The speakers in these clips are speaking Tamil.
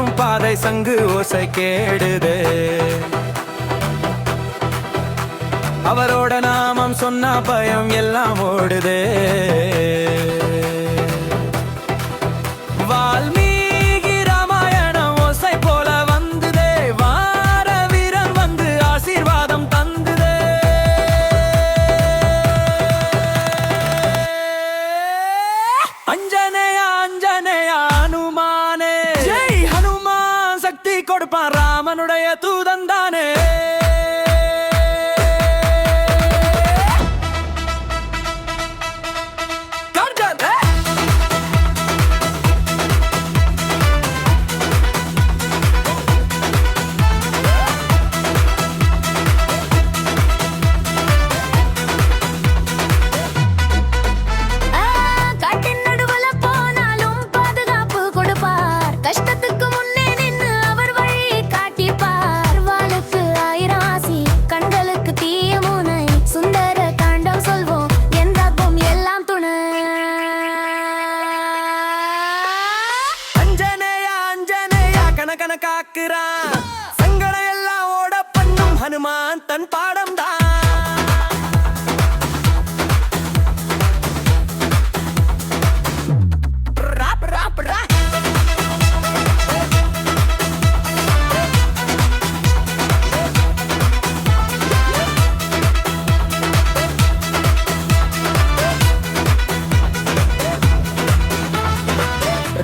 செல்லும் பாதை சங்கு ஓசை கேடுது. அவரோட நாமம் சொன்னா பயம் எல்லாம் ஓடுது. வால்மீகி ராமாயணம் ஓசை போல வந்ததே, வார வீரன் வந்து ஆசீர்வாதம் தந்ததே. அஞ்சனையா அஞ்சனையா ஹனுமானே, ஜெய் ஹனுமான், சக்தி கொடுப்பான் ராமனுடைய தூதன் தானே. காக்குறான் சங்கடம் எல்லாம் ஓட பண்ணும் ஹனுமான் தன் பாடம் தான்.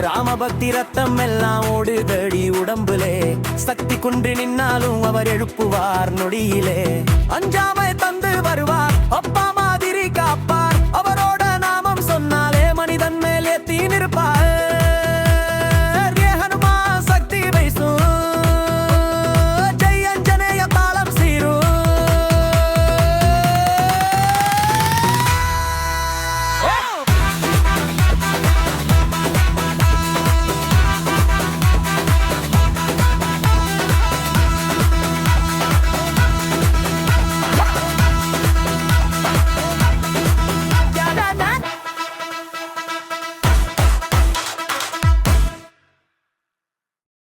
ராமபக்தி ரத்தம் எல்லாம் ஓடுதடி உடம்புலே, சக்தி குன்றி நின்னாலும் அவர் எழுப்புவார் நொடியிலே. அஞ்சாமை தந்து வருவார், அப்பா மாதிரி காப்பா.